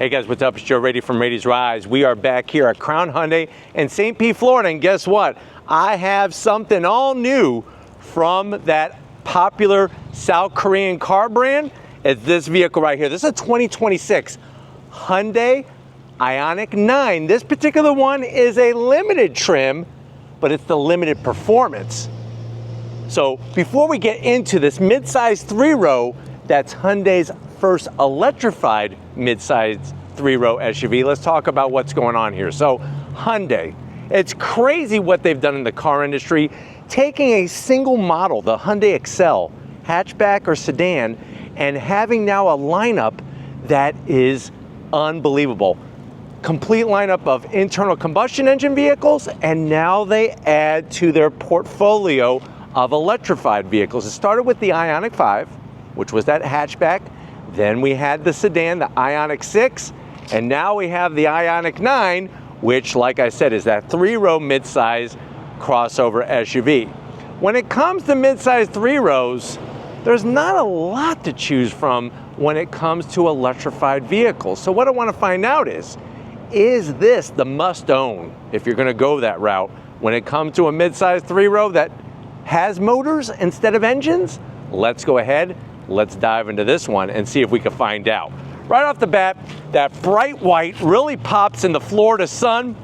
Hey guys, what's up? It's Joe Raiti from Raiti's Rise. We are back here at Crown Hyundai in St. Pete, Florida, and guess what? I have something all new from that popular South Korean car brand. It's this vehicle right here. This is a 2026 Hyundai Ioniq 9. This particular one is a limited trim, but it's the limited performance. So before we get into this midsize 3-row, that's Hyundai's first electrified midsize 3-row SUV, let's talk about what's going on here. So Hyundai, it's crazy what they've done in the car industry, taking a single model, the Hyundai Excel, hatchback or sedan, and having now a lineup that is unbelievable. Complete lineup of internal combustion engine vehicles, and now they add to their portfolio of electrified vehicles. It started with the Ioniq 5, which was that hatchback. Then we had the sedan, the Ioniq 6, and now we have the Ioniq 9, which, like I said, is that 3-row midsize crossover SUV. When it comes to midsize 3-rows, there's not a lot to choose from when it comes to electrified vehicles. So what I want to find out is this the must-own if you're going to go that route when it comes to a midsize 3-row that has motors instead of engines? Let's go ahead. Let's dive into this one and see if we can find out. Right off the bat, that bright white really pops in the Florida sun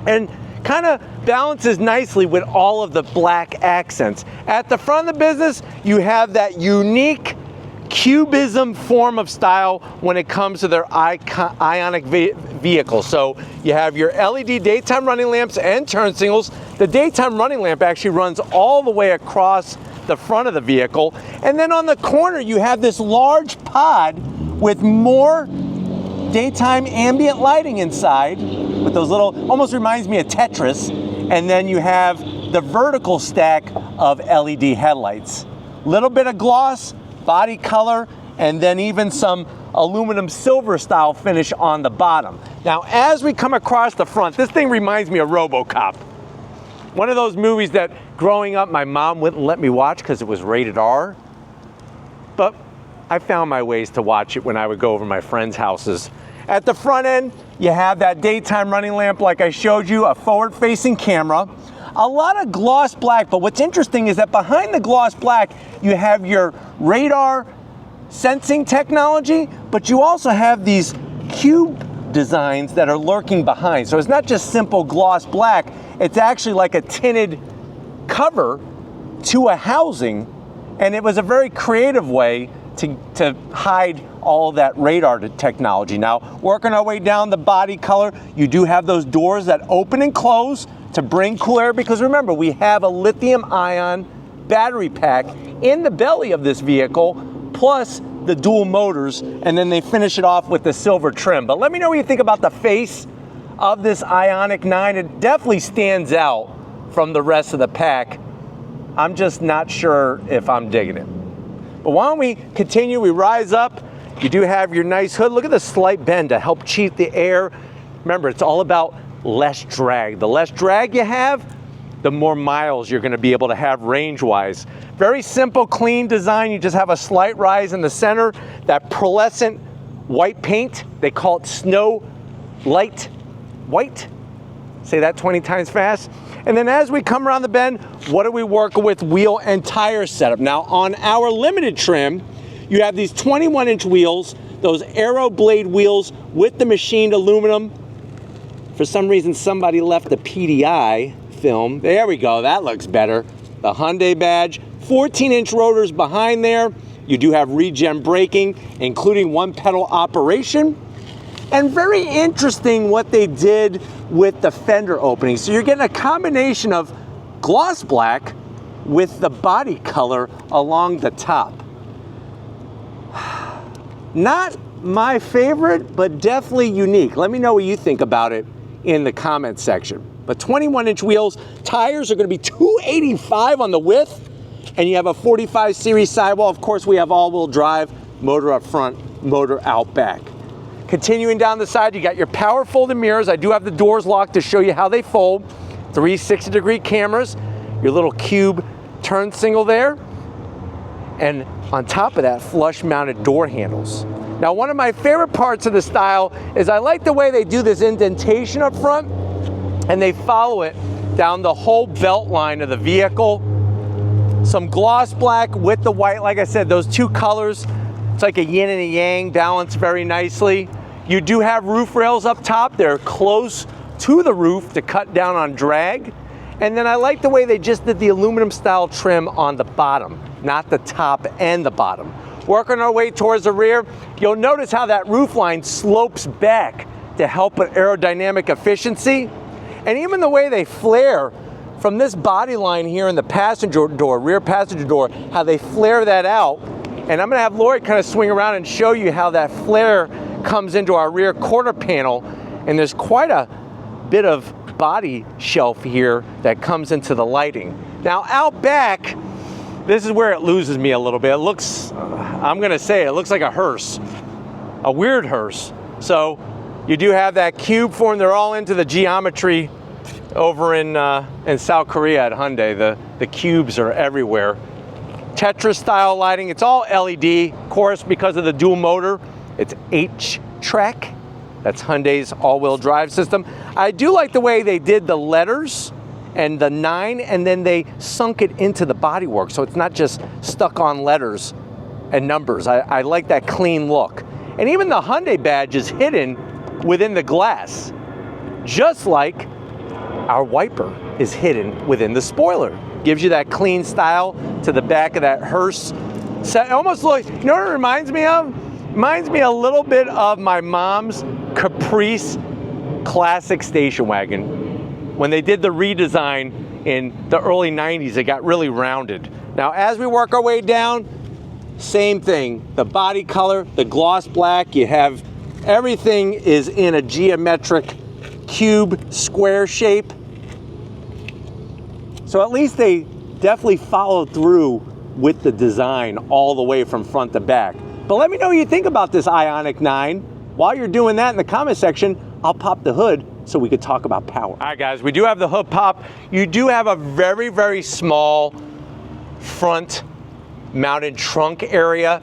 and kind of balances nicely with all of the black accents. At the front of the business, you have that unique cubism form of style when it comes to their Ioniq vehicle. So you have your LED daytime running lamps and turn signals. The daytime running lamp actually runs all the way across the front of the vehicle, and then on the corner you have this large pod with more daytime ambient lighting inside with those little, almost reminds me of Tetris, and then you have the vertical stack of LED headlights. Little bit of gloss, body color, and then even some aluminum silver style finish on the bottom. Now as we come across the front, this thing reminds me of RoboCop. One of those movies that growing up my mom wouldn't let me watch because it was rated R, but I found my ways to watch it when I would go over my friends' houses. At the front end, you have that daytime running lamp like I showed you, a forward-facing camera, a lot of gloss black, but what's interesting is that behind the gloss black, you have your radar sensing technology, but you also have these cube designs that are lurking behind. So it's not just simple gloss black, it's actually like a tinted cover to a housing, and it was a very creative way to hide all that radar technology. Now, working our way down the body color, you do have those doors that open and close to bring cool air, because remember, we have a lithium-ion battery pack in the belly of this vehicle, plus the dual motors, and then they finish it off with the silver trim. But let me know what you think about the face of this Ioniq 9. It definitely stands out from the rest of the pack. I'm just not sure if I'm digging it. But why don't we continue? We rise up. You do have your nice hood. Look at the slight bend to help cheat the air. Remember, it's all about less drag. The less drag you have, the more miles you're going to be able to have range-wise. Very simple, clean design. You just have a slight rise in the center. That pearlescent white paint, they call it snow light white. Say that 20 times fast. And then as we come around the bend, what are we working with? Wheel and tire setup. Now on our limited trim, you have these 21-inch wheels, those Aero blade wheels with the machined aluminum. For some reason, somebody left the PDI film. There we go, that looks better. The Hyundai badge, 14-inch rotors behind there. You do have regen braking, including one pedal operation. And very interesting what they did with the fender opening. So you're getting a combination of gloss black with the body color along the top. Not my favorite, but definitely unique. Let me know what you think about it in the comment section. But 21-inch wheels, tires are going to be 285 on the width, and you have a 45 series sidewall. Of course, we have all-wheel drive, motor up front, motor out back. Continuing down the side, you got your power folding mirrors. I do have the doors locked to show you how they fold. 360-degree cameras, your little cube turn signal there. And on top of that, flush mounted door handles. Now, one of my favorite parts of the style is I like the way they do this indentation up front, and they follow it down the whole belt line of the vehicle. Some gloss black with the white. Like I said, those two colors, it's like a yin and a yang, balanced very nicely. You do have roof rails up top. They're close to the roof to cut down on drag. And then I like the way they just did the aluminum style trim on the bottom, not the top and the bottom. Working our way towards the rear, you'll notice how that roof line slopes back to help with aerodynamic efficiency. And even the way they flare from this body line here in the passenger door, rear passenger door, how they flare that out. And I'm gonna have Lori kind of swing around and show you how that flare comes into our rear quarter panel. And there's quite a bit of body shelf here that comes into the lighting. Now out back, this is where it loses me a little bit. It looks, I'm gonna say, it looks like a hearse, a weird hearse. So you do have that cube form. They're all into the geometry over in South Korea at Hyundai. The cubes are everywhere. Tetra style lighting, it's all LED. Of course, because of the dual motor, it's H-Track. That's Hyundai's all-wheel drive system. I do like the way they did the letters and the 9, and then they sunk it into the bodywork, so it's not just stuck on letters and numbers. I like that clean look. And even the Hyundai badge is hidden within the glass, just like our wiper is hidden within the spoiler. Gives you that clean style to the back of that hearse. So it almost looks, you know what it reminds me of? Reminds me a little bit of my mom's Caprice classic station wagon. When they did the redesign in the early 90s, it got really rounded. Now, as we work our way down, same thing. The body color, the gloss black, you have everything is in a geometric cube square shape. So at least they definitely followed through with the design all the way from front to back. But let me know what you think about this Ioniq 9. While you're doing that in the comment section, I'll pop the hood so we could talk about power. All right, guys, we do have the hood pop. You do have a very, very small front mounted trunk area,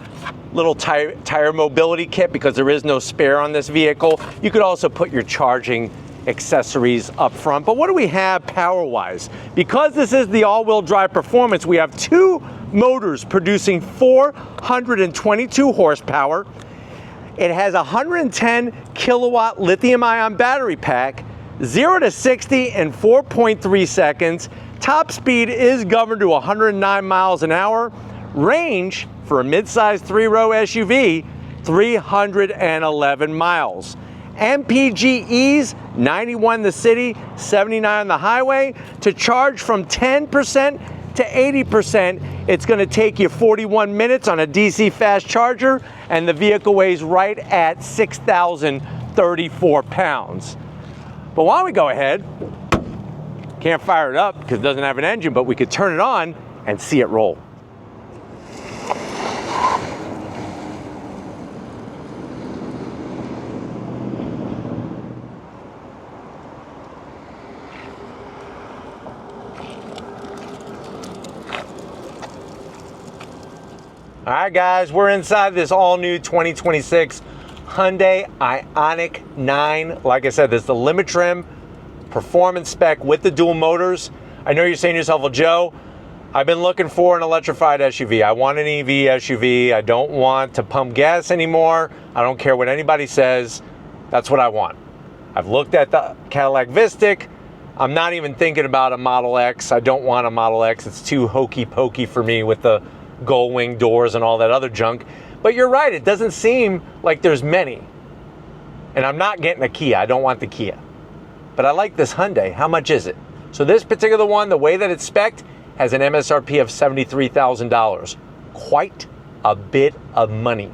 little tire mobility kit because there is no spare on this vehicle. You could also put your charging accessories up front. But what do we have power-wise? Because this is the all-wheel drive performance, we have two motors producing 422 horsepower. It has a 110 kilowatt lithium-ion battery pack, 0 to 60 in 4.3 seconds. Top speed is governed to 109 miles an hour. Range for a mid-size 3-row SUV, 311 miles. MPGEs, 91 in the city, 79 on the highway. To charge from 10% to 80%, it's going to take you 41 minutes on a DC fast charger, and the vehicle weighs right at 6,034 pounds. But why don't we go ahead, can't fire it up because it doesn't have an engine, but we could turn it on and see it roll. All right, guys, we're inside this all-new 2026 Hyundai Ioniq 9. Like I said, this is the limit trim, performance spec with the dual motors. I know you're saying to yourself, well, Joe, I've been looking for an electrified SUV. I want an EV SUV. I don't want to pump gas anymore. I don't care what anybody says. That's what I want. I've looked at the Cadillac Vistic. I'm not even thinking about a Model X. I don't want a Model X. It's too hokey-pokey for me with the gull wing doors and all that other junk. But you're right, it doesn't seem like there's many. And I'm not getting a Kia. I don't want the Kia. But I like this Hyundai. How much is it? So this particular one, the way that it's spec'd, has an MSRP of $73,000. Quite a bit of money.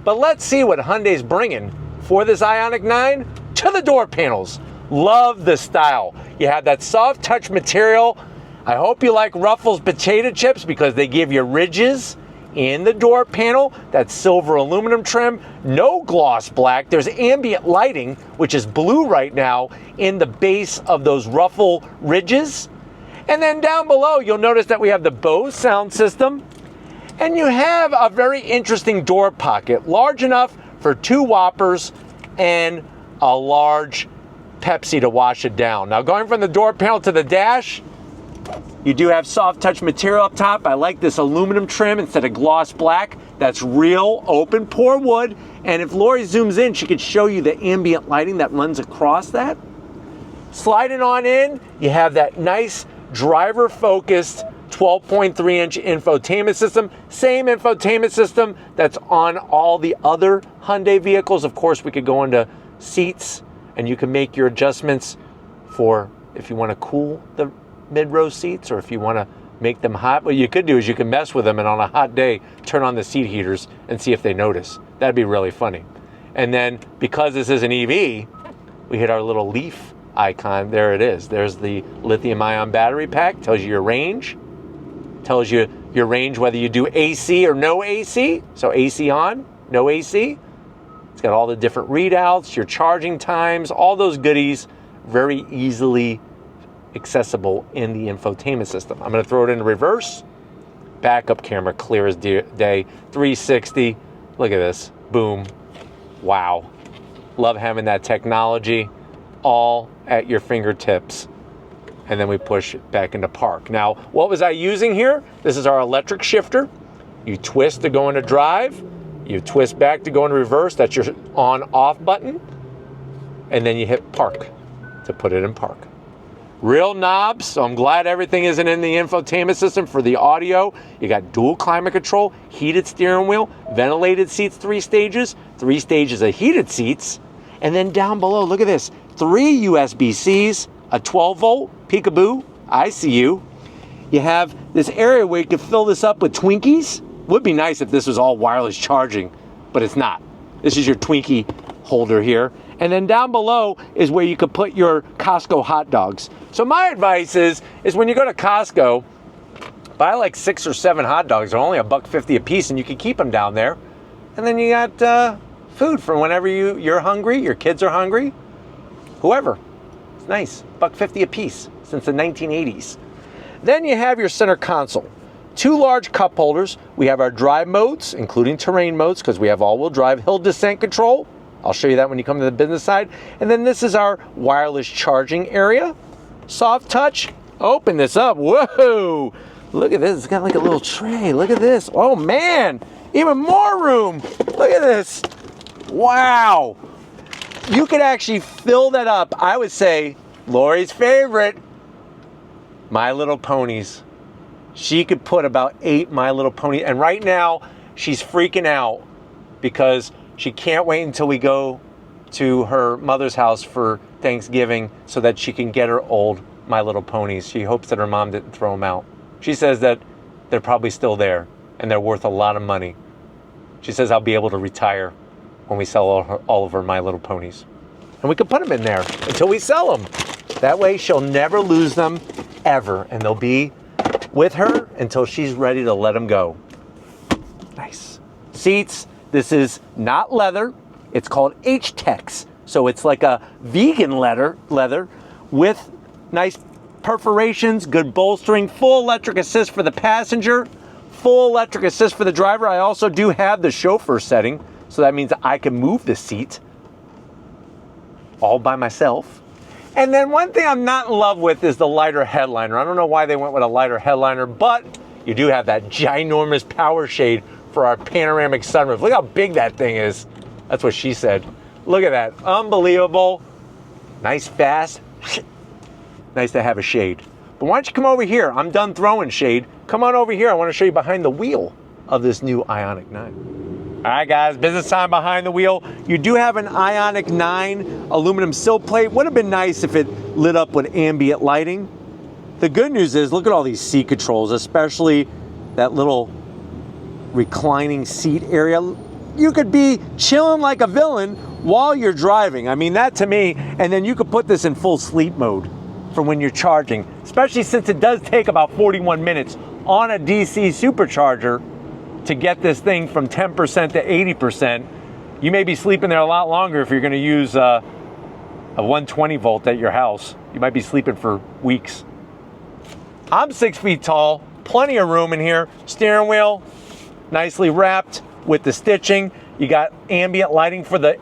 But let's see what Hyundai's bringing for this Ioniq 9 to the door panels. Love the style. You have that soft touch material. I hope you like Ruffles potato chips because they give you ridges in the door panel. That silver aluminum trim, no gloss black. There's ambient lighting, which is blue right now, in the base of those ruffle ridges. And then down below, you'll notice that we have the Bose sound system. And you have a very interesting door pocket, large enough for 2 Whoppers and a large Pepsi to wash it down. Now going from the door panel to the dash, you do have soft touch material up top. I like this aluminum trim instead of gloss black. That's real open pore wood. And if Lori zooms in, she could show you the ambient lighting that runs across that. Sliding on in, you have that nice driver focused 12.3-inch infotainment system. Same infotainment system that's on all the other Hyundai vehicles. Of course, we could go into seats and you can make your adjustments for if you want to cool the mid-row seats or if you want to make them hot. What you could do is you can mess with them and on a hot day turn on the seat heaters and see if they notice. That'd be really funny. And then because this is an EV, we hit our little leaf icon. There it is. There's the lithium ion battery pack. Tells you your range. Tells you your range whether you do AC or no AC. So AC on, no AC. It's got all the different readouts, your charging times, all those goodies, very easily accessible in the infotainment system. I'm going to throw it into reverse. Backup camera, clear as day. 360. Look at this. Boom. Wow. Love having that technology all at your fingertips. And then we push it back into park. Now, what was I using here? This is our electric shifter. You twist to go into drive. You twist back to go into reverse. That's your on-off button. And then you hit park to put it in park. Real knobs, so I'm glad everything isn't in the infotainment system for the audio. You got dual climate control, heated steering wheel, ventilated seats, 3 stages of heated seats. And then down below, look at this, 3 USB-Cs, a 12-volt peekaboo ICU. You have this area where you can fill this up with Twinkies. Would be nice if this was all wireless charging, but it's not. This is your Twinkie holder here. And then down below is where you could put your Costco hot dogs. So my advice is when you go to Costco, buy like 6 or 7 hot dogs. They're only $1.50 a piece, and you can keep them down there. And then you got food for whenever you're hungry, your kids are hungry, whoever. It's nice, $1.50 a piece since the 1980s. Then you have your center console. 2 large cup holders. We have our drive modes, including terrain modes, because we have all-wheel drive, hill descent control. I'll show you that when you come to the business side. And then this is our wireless charging area. Soft touch. Open this up. Whoa! Look at this. It's got like a little tray. Look at this. Oh, man. Even more room. Look at this. Wow. You could actually fill that up. I would say Lori's favorite, My Little Ponies. She could put about 8 My Little Ponies. And right now, she's freaking out because she can't wait until we go to her mother's house for Thanksgiving so that she can get her old My Little Ponies. She hopes that her mom didn't throw them out. She says that they're probably still there and they're worth a lot of money. She says I'll be able to retire when we sell all of her My Little Ponies. And we can put them in there until we sell them. That way she'll never lose them ever, and they'll be with her until she's ready to let them go. Nice. Seats. This is not leather. It's called H-Tex. So it's like a vegan leather with nice perforations, good bolstering, full electric assist for the passenger, full electric assist for the driver. I also do have the chauffeur setting, so that means I can move the seat all by myself. And then one thing I'm not in love with is the lighter headliner. I don't know why they went with a lighter headliner, but you do have that ginormous power shade for our panoramic sunroof. Look how big that thing is. That's what she said. Look at that. Unbelievable. Nice, fast. Nice to have a shade. But why don't you come over here? I'm done throwing shade. Come on over here. I want to show you behind the wheel of this new Ioniq 9. All right, guys, business time behind the wheel. You do have an Ioniq 9 aluminum sill plate. Would have been nice if it lit up with ambient lighting. The good news is, look at all these seat controls, especially that little reclining seat area. You could be chilling like a villain while you're driving. I mean, that to me, and then you could put this in full sleep mode for when you're charging, especially since it does take about 41 minutes on a DC supercharger to get this thing from 10% to 80%. You may be sleeping there a lot longer if you're gonna use a 120 volt at your house. You might be sleeping for weeks. I'm 6 feet tall, plenty of room in here. Steering wheel, nicely wrapped with the stitching. You got ambient lighting for the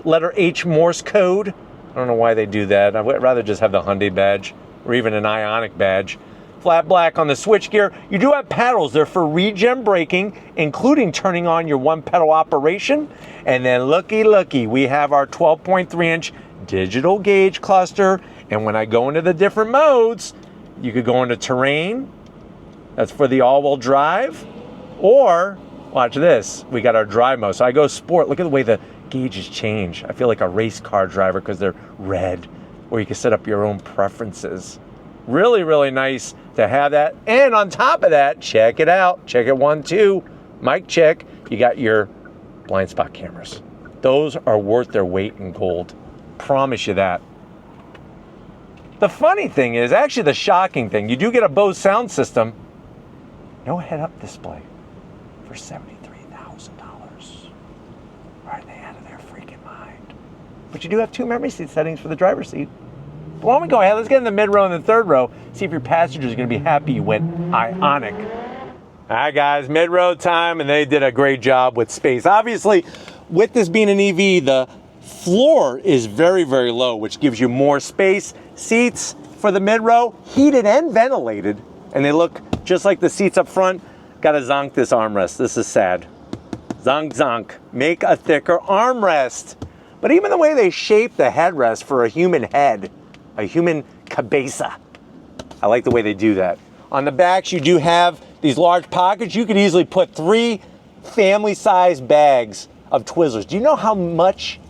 letter H Morse code. I don't know why they do that. I would rather just have the Hyundai badge or even an Ioniq badge. Flat black on the switchgear. You do have paddles. They're for regen braking, including turning on your one pedal operation. And then looky, we have our 12.3-inch digital gauge cluster. And when I go into the different modes, you could go into terrain. That's for the all-wheel drive. Or, watch this, we got our drive mode. So I go sport. Look at the way the gauges change. I feel like a race car driver because they're red. Or you can set up your own preferences. Really, really nice to have that. And on top of that, check it out. Check it 1, 2. Mic check. You got your blind spot cameras. Those are worth their weight in gold. Promise you that. The funny thing is, actually the shocking thing, you do get a Bose sound system. No head-up display for $73,000. Are they out of their freaking mind? But you do have 2 memory seat settings for the driver's seat. Why don't we go ahead, let's get in the mid row and the third row, see if your passengers are gonna be happy you went Ioniq. All right guys, mid row time, and they did a great job with space. Obviously, with this being an EV, the floor is very, very low, which gives you more space. Seats for the mid row, heated and ventilated, and they look just like the seats up front. Gotta zonk this armrest, this is sad. Zonk, zonk, make a thicker armrest. But even the way they shape the headrest for a human head, a human cabeza. I like the way they do that. On the backs, you do have these large pockets. You could easily put 3 family-sized bags of Twizzlers. Do you know how much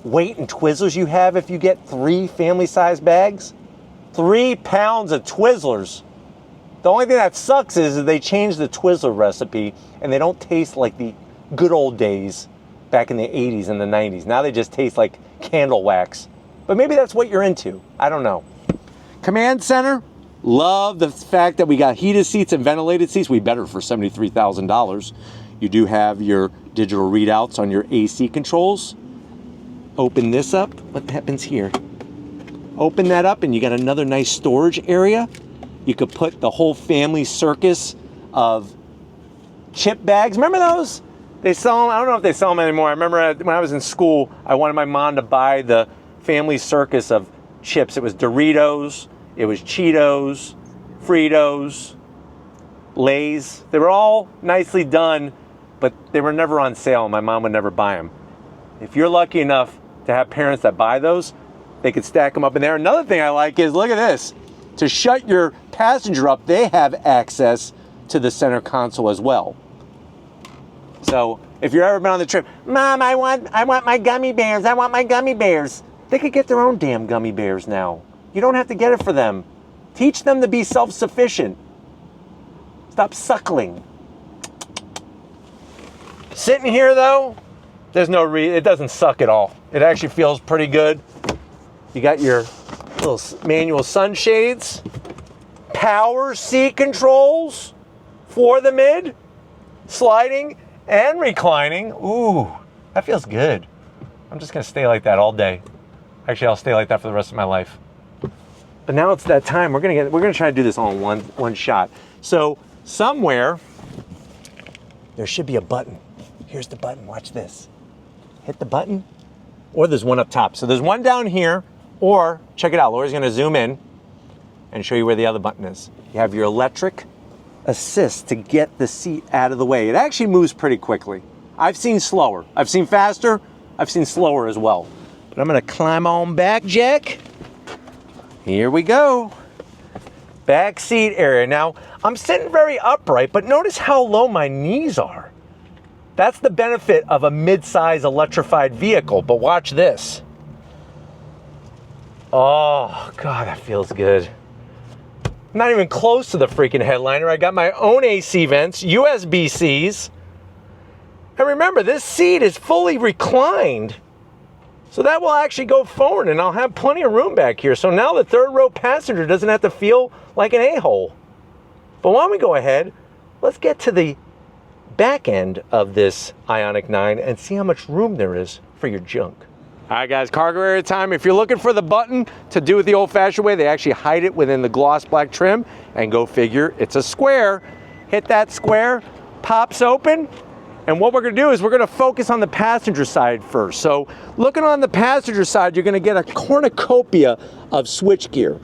weight in Twizzlers you have if you get 3 family-sized bags? 3 pounds of Twizzlers. The only thing that sucks is that they changed the Twizzler recipe and they don't taste like the good old days back in the 80s and the 90s. Now they just taste like candle wax. But maybe that's what you're into. I don't know. Command center, love the fact that we got heated seats and ventilated seats. We better for $73,000. You do have your digital readouts on your AC controls. Open this up. What happens here? Open that up and you got another nice storage area. You could put the whole family circus of chip bags. Remember those? They sell them. I don't know if they sell them anymore. I remember when I was in school, I wanted my mom to buy the family circus of chips. It was Doritos, it was Cheetos, Fritos, Lay's. They were all nicely done, but they were never on sale. My mom would never buy them. If you're lucky enough to have parents that buy those, they could stack them up in there. Another thing I like is, look at this. To shut your passenger up, they have access to the center console as well. So if you've ever been on the trip, Mom, I want my gummy bears, I want my gummy bears. They could get their own damn gummy bears now. You don't have to get it for them. Teach them to be self-sufficient. Stop suckling. Sitting here though, there's no reason, it doesn't suck at all. It actually feels pretty good. You got your little manual sunshades, power seat controls for the mid, sliding and reclining. Ooh, that feels good. I'm just gonna stay like that all day. Actually, I'll stay like that for the rest of my life. But now it's that time. We're gonna try to do this all in one shot. So somewhere there should be a button. Here's the button. Watch this. Hit the button, or there's one up top. So there's one down here, or check it out. Laura's gonna zoom in and show you where the other button is. You have your electric assist to get the seat out of the way. It actually moves pretty quickly. I've seen slower. I've seen faster. I've seen slower as well. But I'm gonna climb on back, Jack. Here we go. Back seat area. Now, I'm sitting very upright, but notice how low my knees are. That's the benefit of a mid-size electrified vehicle, but watch this. Oh, God, that feels good. I'm not even close to the freaking headliner. I got my own AC vents, USB-Cs. And remember, this seat is fully reclined. So that will actually go forward and I'll have plenty of room back here. So now the third row passenger doesn't have to feel like an a-hole. But why don't we go ahead, let's get to the back end of this Ioniq 9 and see how much room there is for your junk. All right guys, cargo area time. If you're looking for the button to do it the old fashioned way, they actually hide it within the gloss black trim, and go figure, it's a square. Hit that square, pops open. And what we're gonna do is we're gonna focus on the passenger side first. So looking on the passenger side, you're gonna get a cornucopia of switchgear.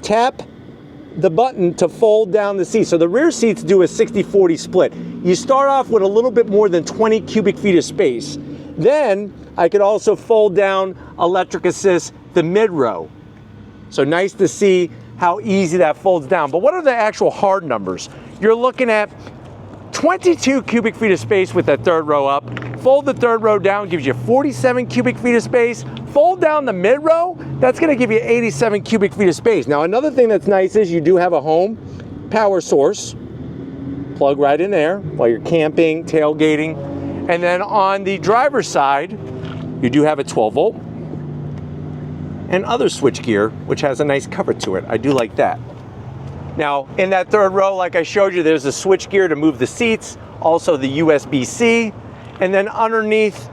Tap the button to fold down the seat. So the rear seats do a 60-40 split. You start off with a little bit more than 20 cubic feet of space. Then I could also fold down electric assist the mid row. So nice to see how easy that folds down. But what are the actual hard numbers? You're looking at 22 cubic feet of space with that third row up. Fold the third row down, gives you 47 cubic feet of space. Fold down the mid row, that's gonna give you 87 cubic feet of space. Now another thing that's nice is you do have a home power source. Plug right in there while you're camping, tailgating. And then on the driver's side, you do have a 12 volt and other switchgear, which has a nice cover to it. I do like that. Now, in that third row, like I showed you, there's a switchgear to move the seats, also the USB-C, and then underneath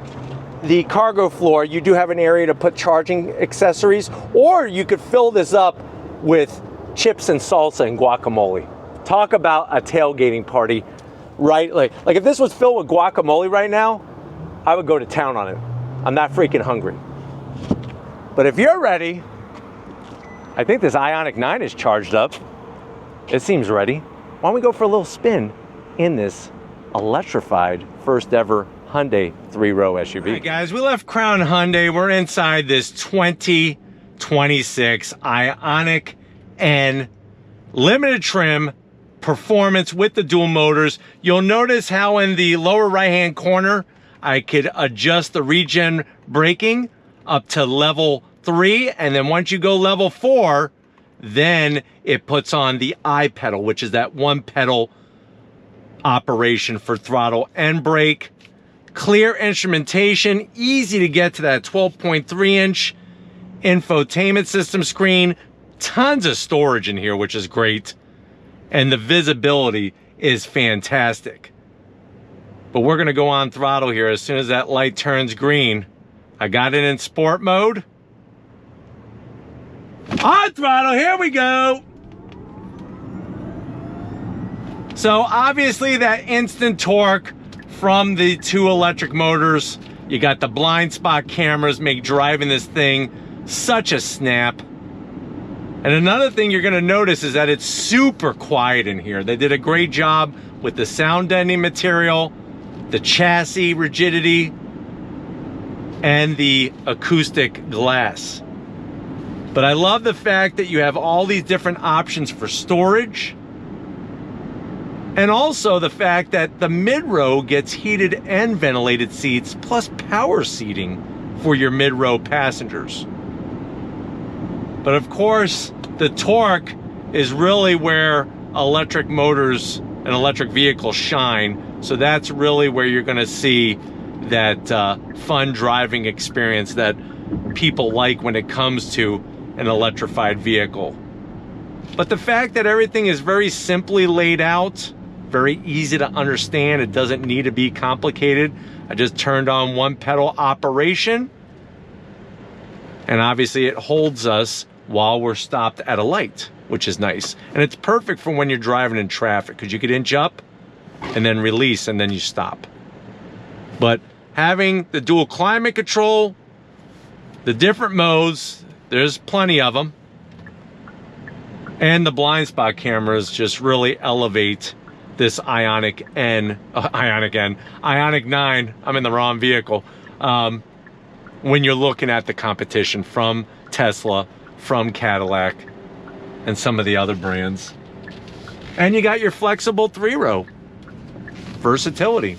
the cargo floor, you do have an area to put charging accessories, or you could fill this up with chips and salsa and guacamole. Talk about a tailgating party, right? Like if this was filled with guacamole right now, I would go to town on it. I'm that freaking hungry. But if you're ready, I think this Ioniq 9 is charged up. It seems ready. Why don't we go for a little spin in this electrified first ever Hyundai 3-row SUV. All right, guys, we left Crown Hyundai. We're inside this 2026 Ioniq N limited trim performance with the dual motors. You'll notice how in the lower right-hand corner, I could adjust the regen braking up to level 3. And then once you go level 4, then it puts on the I pedal, which is that one pedal operation for throttle and brake. Clear instrumentation, easy to get to that 12.3-inch infotainment system screen. Tons of storage in here, which is great. And the visibility is fantastic. But we're gonna go on throttle here as soon as that light turns green. I got it in sport mode. On throttle, here we go. So obviously that instant torque from the two electric motors. You got the blind spot cameras, make driving this thing such a snap. And another thing you're gonna notice is that it's super quiet in here. They did a great job with the sound deadening material, the chassis rigidity, and the acoustic glass. But I love the fact that you have all these different options for storage. And also the fact that the mid-row gets heated and ventilated seats, plus power seating for your mid-row passengers. But of course, the torque is really where electric motors and electric vehicles shine. So that's really where you're gonna see that fun driving experience that people like when it comes to an electrified vehicle. But the fact that everything is very simply laid out, very easy to understand, it doesn't need to be complicated. I just turned on one pedal operation, and obviously it holds us while we're stopped at a light, which is nice. And it's perfect for when you're driving in traffic, because you could inch up and then release and then you stop. But having the dual climate control, the different modes, there's plenty of them, and the blind spot cameras just really elevate this Ioniq 9, I'm in the wrong vehicle, when you're looking at the competition from Tesla, from Cadillac, and some of the other brands. And you got your flexible 3-row versatility.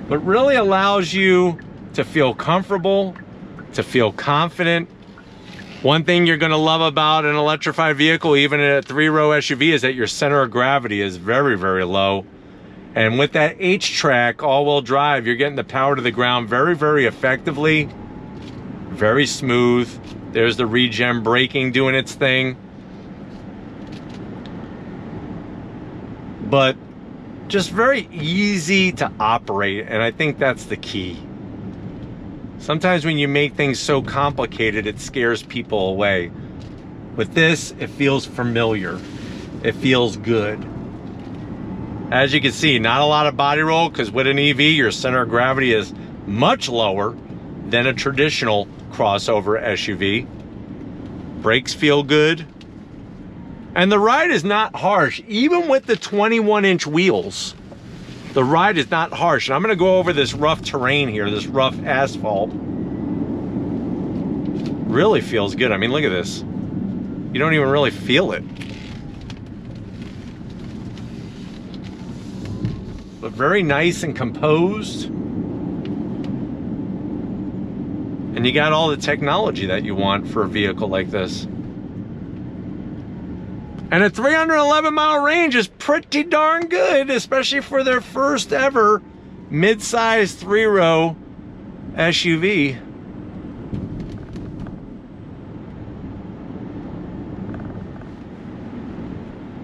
But really allows you to feel comfortable, to feel confident. One thing you're gonna love about an electrified vehicle, even in a 3-row SUV, is that your center of gravity is very, very low. And with that H-Track all-wheel drive, you're getting the power to the ground very, very effectively, very smooth. There's the regen braking doing its thing. But just very easy to operate, and I think that's the key. Sometimes when you make things so complicated, it scares people away. With this, it feels familiar. it feels good. As you can see, not a lot of body roll, because with an EV, your center of gravity is much lower than a traditional crossover SUV. Brakes feel good. And the ride is not harsh. Even with the 21-inch wheels, the ride is not harsh. And I'm gonna go over this rough terrain here, this rough asphalt. Really feels good. I mean, look at this. You don't even really feel it. But very nice and composed. And you got all the technology that you want for a vehicle like this. And a 311-mile range is pretty darn good, especially for their first ever mid-size 3-row SUV.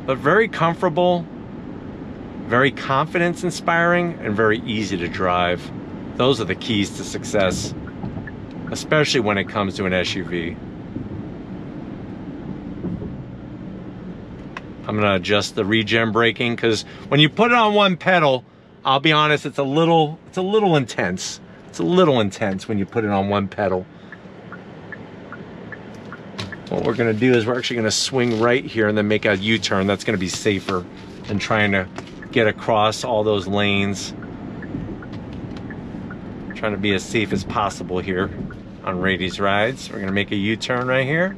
But very comfortable, very confidence-inspiring, and very easy to drive. Those are the keys to success, especially when it comes to an SUV. I'm gonna adjust the regen braking, because when you put it on one pedal, I'll be honest, it's a little intense. It's a little intense when you put it on one pedal. What we're gonna do is we're actually gonna swing right here and then make a U-turn. That's gonna be safer than trying to get across all those lanes. Trying to be as safe as possible here on Raiti's rides. We're gonna make a U-turn right here.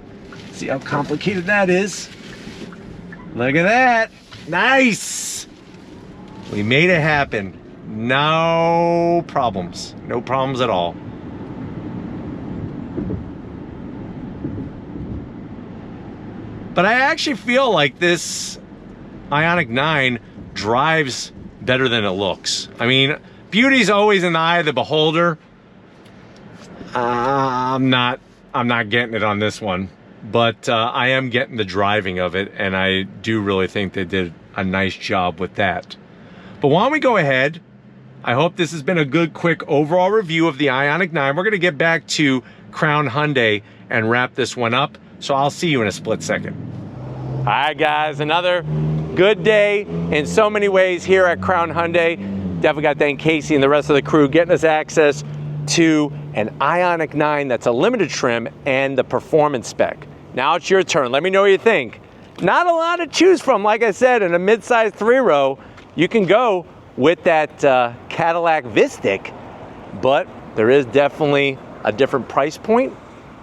See how complicated that is. Look at that. Nice. We made it happen. No problems. No problems at all. But I actually feel like this Ioniq 9 drives better than it looks. I mean, beauty's always in the eye of the beholder. I'm not getting it on this one. But I am getting the driving of it, and I do really think they did a nice job with that. But why don't we go ahead? I hope this has been a good, quick overall review of the Ioniq 9. We're going to get back to Crown Hyundai and wrap this one up. So I'll see you in a split second. All right, guys, another good day in so many ways here at Crown Hyundai. Definitely got to thank Casey and the rest of the crew getting us access to an Ioniq 9 that's a limited trim and the performance spec. Now it's your turn. Let me know what you think. Not a lot to choose from. Like I said, in a mid-size 3-row, you can go with that Cadillac Vistic, but there is definitely a different price point,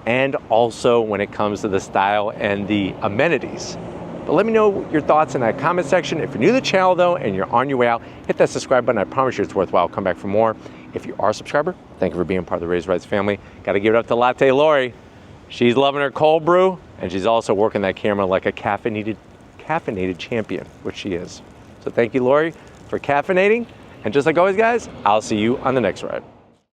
and also when it comes to the style and the amenities. But let me know your thoughts in that comment section. If you're new to the channel though, and you're on your way out, hit that subscribe button. I promise you it's worthwhile. Come back for more. If you are a subscriber, thank you for being part of the Raised Rides family. Got to give it up to Latte Lori. She's loving her cold brew, and she's also working that camera like a caffeinated champion, which she is. So thank you, Lori, for caffeinating. And just like always, guys, I'll see you on the next ride.